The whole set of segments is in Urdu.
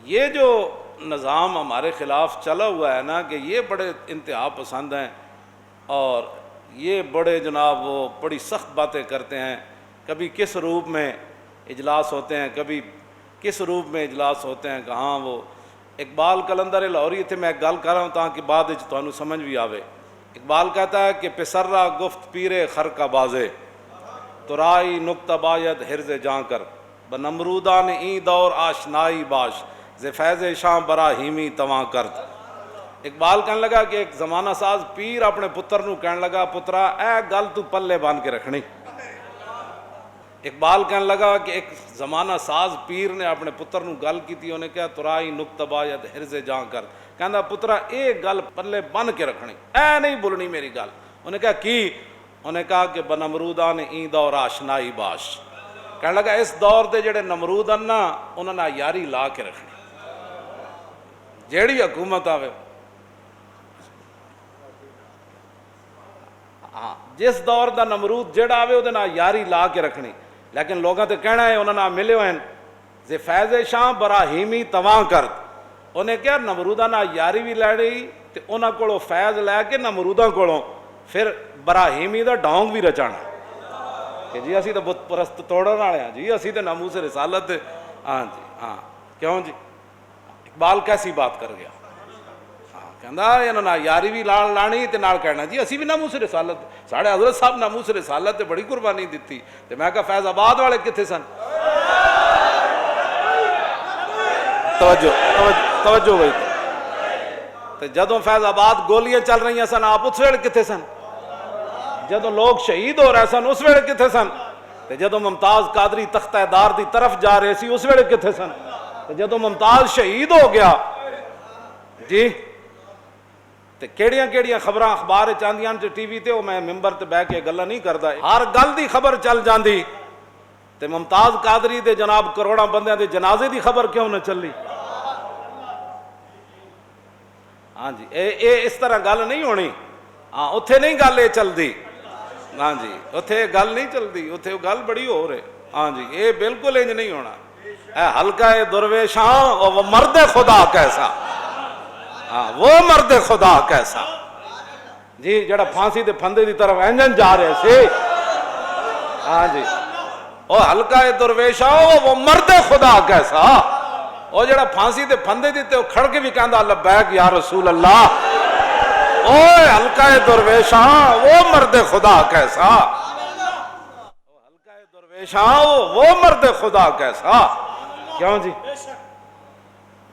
یہ جو نظام ہمارے خلاف چلا ہوا ہے نا کہ یہ بڑے انتہا پسند ہیں اور یہ بڑے جناب وہ بڑی سخت باتیں کرتے ہیں، کبھی کس روپ میں اجلاس ہوتے ہیں، کبھی کس روپ میں اجلاس ہوتے ہیں، کہاں وہ اقبال کلندر لاہوری تھے، میں ایک گل کر رہا ہوں تاکہ بعد وچ تانوں سمجھ بھی آوے۔ اقبال کہتا ہے کہ پسرا گفت پیرے خر کا بازے ترائی نکتہ باید حرز جاں کر بنمرودان این دور آشنائی باش ز فیض شاں براہیمی تواں کرد۔ اقبال کہنے لگا کہ ایک زمانہ ساز پیر اپنے پتر نو کہنے لگا پترا اے گل تو پلے بان کے رکھنی۔ اقبال کہنے لگا کہ ایک زمانہ ساز پیر نے اپنے پتر نو گل کی تھی، انہیں کہا ترائی نکتہ باید حرز جاں کر، کہندا پترا ایک گل پلے بن کے رکھنی، اے نہیں بولنی میری گل۔ انہیں کہا کی؟ انہیں کہا کہ بنمرودان این دور آشنائی باش، کہنے لگا اس دور دے جڑے نمرود ہیں نا انہوں نے یاری لا کے رکھنی، جیڑی حکومت آوے ہاں جس دور دا نمرود جڑا آوے وہ نہ یاری لا کے رکھنی، لیکن لوگوں تے کہنا ہے انہوں نے ملے ہوئے زے فیض شاں براہیمی تواں کرد۔ انہیں کیا نمرودہ نہ یاری بھی لے رہی تے انہاں کولوں فیض لے کے نمرودہ کولوں پھر براہیمی دا ڈھونگ بھی رچانا کہ جی اسی تو بت پرست توڑن والے ہیں، جی اسی تو ناموس رسالت، ہاں جی ہاں کیوں جی۔ اقبال کیسی بات کر گیا، کہندا انہاں نہ یاری بھی لانی تے نال کہنا جی اسی بھی ناموس رسالت، ساڑے حضرت صاحب ناموس رسالت تے بڑی قربانی دتی، تے میں کہا فیض آباد والے کتھے سن؟ توجہ ہوئی تے جدوں فیض آباد گولیاں چل رہی سن آپ اس ویلے کتھے سن؟ جدوں لوگ شہید ہو رہے سن اس ویلے کتھے سن؟ تے جدوں ممتاز قادری تختہ دار دی طرف جا رہے سی اس ویلے کتھے سن؟ تے جدوں ممتاز شہید ہو گیا جی تے کیڑیاں کیڑیاں خبراں اخبار چاندیاں تے ٹی وی تے، وہ میں ممبر تے بیٹھ کے گلاں نہیں کردا، ہر گل دی خبر چل جاندی، تے ممتاز قادری دے جناب کروڑاں بندیاں دے جنازے دی خبر کیوں نہ چلی؟ ہاں جی اے اس طرح گل نہیں ہونی، ہاں اتھے نہیں گل اے چلدی، ہاں جی اتھے گل نہیں چلدی، اتھے گل بڑی ہو رہے، ہاں جی اے بالکل انج نہیں ہونا۔ اے حلقہ درویشاں وہ مرد خدا کیسا، ہاں وہ مرد خدا کیسا جی جڑا پھانسی دے پھندے دی طرف انجن جا رہے سی، ہاں جی او حلقہ درویشاں وہ مرد خدا کیسا، او جڑا پھانسی دے پھندے دی تے کھڑ کے بھی کہندا لبیک یا رسول اللہ، اوے حلقہ درویشاں وہ مرد خدا کیسا، حلقہ درویشاں وہ مرد خدا کیسا، کیوں جی؟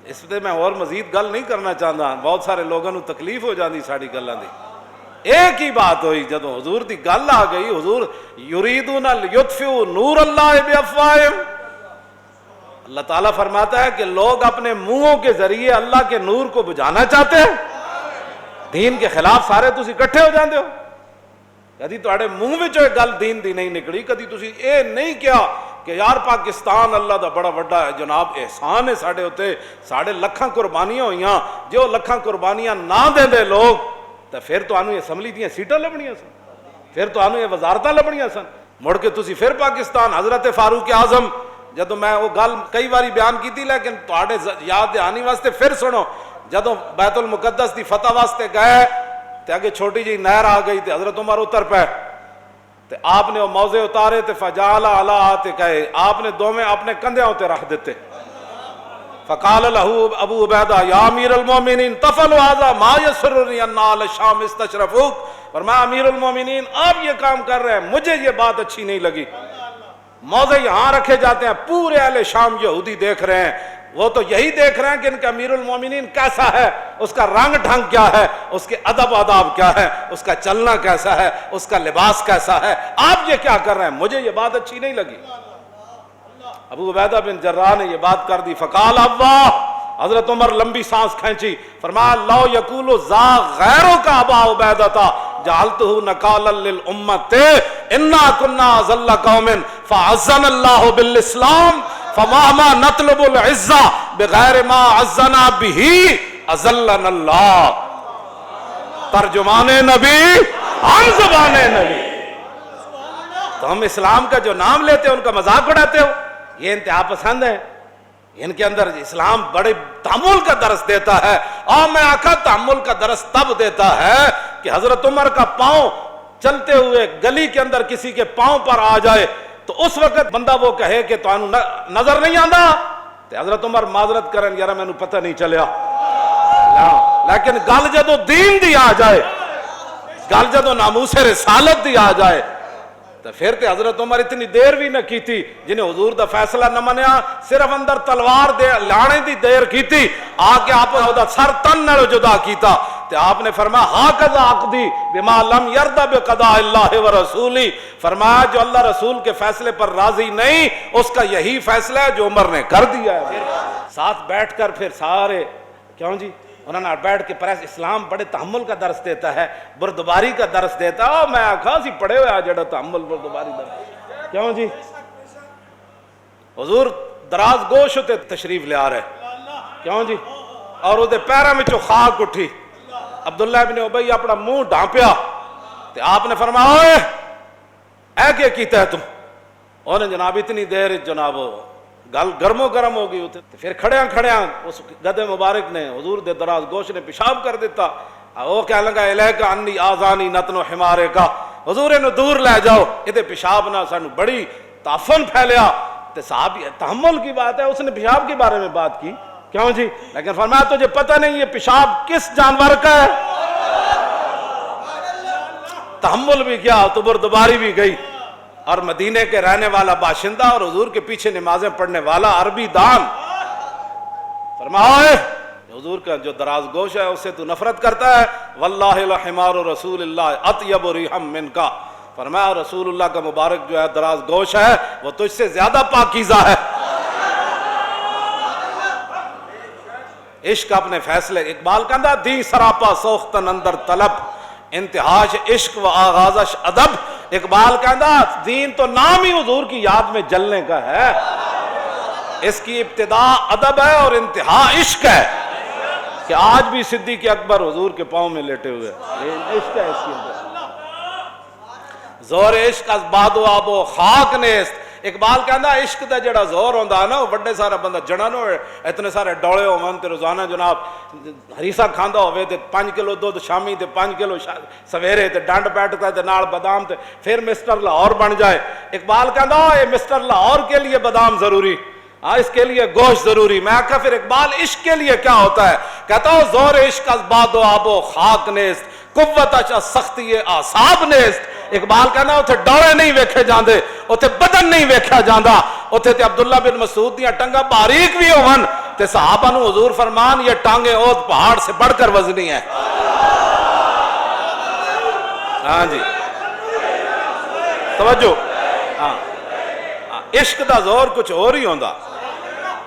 اس پہ میں اور مزید گل نہیں کرنا چاہتا، بہت سارے لوگوں کو تکلیف ہو جاتی ساری گلاں دی۔ ایک ہی بات ہوئی جدوں حضور دی گل آ گئی، حضور یریدون لیطفئوا نور اللہ بافواہہم، اللہ تعالیٰ فرماتا ہے کہ لوگ اپنے منہوں کے ذریعے اللہ کے نور کو بجھانا چاہتے ہیں، دین کے خلاف سارے تسی اکٹھے ہو جاندے ہو، کدی تہاڈے منہ وچوں ایک گل دین دی نہیں نکلی، کدی تسی اے نہیں کیا کہ یار پاکستان اللہ دا بڑا وڈا ہے جناب، احسان ہے ساڈے اوتے، ساڈے لکھاں قربانیاں ہوئیاں، جو لکھاں قربانیاں نہ دیندے لوگ تے پھر تانوں اسمبلی دیاں سیٹاں لبنیاں سن، پھر تانوں یہ وزارتاں لبنیاں سن، مڑ کے تسی پھر پاکستان حضرت فاروق اعظم، جدوں میں وہ گل کئی باری بیان کیتی لیکن تہاڈے یاد دہانی واسطے پھر سنو، جدوں بیت المقدس دی فتح واسطے گئے تے اگے چھوٹی جی نہر آ گئی تے حضرت عمر اتر پے تے آپ نے وہ موزے اتارے تے فجعل علی عاتقہ، آپ نے دوویں اپنے کندھیاں تے رکھ دیتے، فقال له ابو عبیدہ یا امیر المومنین تفعل هذا ما یسرنی ان اہل الشام استشرفوک، فرمایا امیر المومنین آپ یہ کام کر رہے ہیں، مجھے یہ بات اچھی نہیں لگی، موزے یہاں رکھے جاتے ہیں، پورے اہل شام یہودی دیکھ رہے ہیں، وہ تو یہی دیکھ رہے ہیں کہ ان کا امیر المومنین کیسا ہے، اس کا رنگ ڈھنگ کیا ہے، اس کے ادب آداب کیا ہے، اس کا چلنا کیسا ہے، اس کا لباس کیسا ہے، آپ یہ کیا کر رہے ہیں، مجھے یہ بات اچھی نہیں لگی۔ ابو عبیدہ بن جراح نے یہ بات کر دی، فقال اللہ، حضرت عمر لمبی سانس کھینچی، فرمایا لو یقول ذا غیروں کا ابا عبیدہ جعلتہ نکالا للامت انا کنا اذل قوم فعزنا اللہ بالاسلام فما نطلب العزہ بغیر ما عزنا به اذلنا اللہ۔ ترجمان نبی ہم زبان نبی، تو ہم اسلام کا جو نام لیتے ہیں ان کا مذاق اڑاتے ہو، یہ انتہا پسند ہے، ان کے اندر اسلام بڑے تحمل کا درس دیتا ہے. اور میں آقا تحمل کا درس تب دیتا ہے کہ حضرت عمر کا پاؤں چلتے ہوئے گلی کے اندر کسی کے پاؤں پر آ جائے تو اس وقت بندہ وہ کہے کہ تو نظر نہیں آندا، تو حضرت عمر معذرت کرن یار مینوں پتہ نہیں چلیا. لیکن گل جدو دین دی آ جائے، گل جدو ناموس رسالت دی آ جائے تو پھر تے حضرت عمر اتنی دیر بھی نہ کیتی، جنہیں حضور دا فیصلہ نہ منیا، صرف اندر تلوار دے لانے دی دیر کیتی، آ کے آپ نے دا سر تن نال جدا کیتا. تو آپ نے فرمایا ہاکذا عقدی بما لم یرضى بقضاء اللہ ورسولی، فرمایا جو اللہ رسول کے فیصلے پر راضی نہیں اس کا یہی فیصلہ ہے جو عمر نے کر دیا ہے. ساتھ بیٹھ کر پھر سارے کیوں جی انہوں نے بیٹھ کے پریس اسلام بڑے تحمل کا درس دیتا ہے، بردباری کا درس دیتا ہے. میں آخا سی پڑھے ہوئے جڑا تحمل بردباری درس کیوں جی. حضور دراز گوش ہوتے تشریف لے آ رہے کیوں جی، اور وہ پیروں میں خاک اٹھی. عبداللہ ابن ابی اپنا منہ ڈھانپیا تو آپ نے فرمایا اوئے اے کیا کیتا ہے تم. انہوں نے جناب اتنی دیر جناب گل گرمو گرم ہو گئی ہوتے. پھر کھڑیاں اس گدے مبارک نے حضور دے دراز گوش نے پیشاب کر دیتا. وہ کہنے لگا الیک انی آذانی نتن حمارے کا، حضور انہوں دور لے جاؤ، یہ پیشاب نہ سانو بڑی تعفن پھیلیا. تو صاحب تحمل کی بات ہے، اس نے پیشاب کے بارے میں بات کی کیوں جی، لیکن فرمایا تجھے پتہ نہیں یہ پیشاب کس جانور کا ہے. تحمل بھی کیا تو بردباری بھی گئی. اور مدینے کے رہنے والا باشندہ اور حضور کے پیچھے نمازیں پڑھنے والا عربی دان فرمایا حضور کا جو دراز گوش ہے اس سے تو نفرت کرتا ہے. واللہ لحمار رسول اللہ اطیب ریحم من کا، فرمایا رسول اللہ کا مبارک جو ہے دراز گوش ہے وہ تجھ سے زیادہ پاکیزہ ہے. عشق اپنے فیصلے، اقبال کہندا دی سراپا سوختن اندر طلب، انتہاش عشق و آغازش ادب. اقبال کہندا دین تو نام ہی حضور کی یاد میں جلنے کا ہے، اس کی ابتدا ادب ہے اور انتہا عشق ہے. کہ آج بھی صدیق اکبر حضور کے پاؤں میں لیٹے ہوئے، عشق ہے اس کی زور عشق از باد و آب و خاک نیست. اقبال کہندا عشق دا جڑا زور ہوندا نا وہ بڑے سارا بندہ جڑا نو اتنے سارے ڈولے ہون تے روزانہ جناب ہریسا کھاندا ہوے تے 5 کلو دودھ شامی تے 5 کلو سویرے تے ڈنڈ بیٹھتا تے نال بادام تے پھر مسٹر لاہور بن جائے. اقبال کہندا اے مسٹر لاہور کے لیے بادام ضروری، اس کے لیے گوشت ضروری. میں کہا پھر اقبال عشق کے لیے کیا ہوتا ہے؟ کہتا ہوں زور عشق از باد و آب و خاک نیست، قوت از سختی اعصاب نیست. اقبال کہنا اتھے ڈوڑے نہیں ویکھے جاندے، اتھے بدن نہیں ویکھا جاندا. اتھے تے عبداللہ بن مسعود دیاں ٹنگا باریک بھی ہون تے صحابہ نو حضور فرمان یہ ٹانگیں اوت پہاڑ سے بڑھ کر وزنی ہے. ہاں جی توجہ. ہاں عشق دا زور کچھ اور ہی ہوندا.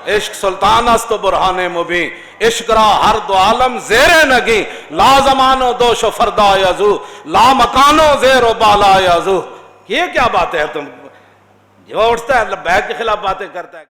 عشق سلطان است و برہان مبین، عشق را ہر دو عالم زیر نگی، لا زمانو دوش و فردا یزو، لا مکانو زیر و بالا یزو. یہ کیا بات ہے؟ تم جو اٹھتا ہے لبیک کے خلاف باتیں کرتا ہے.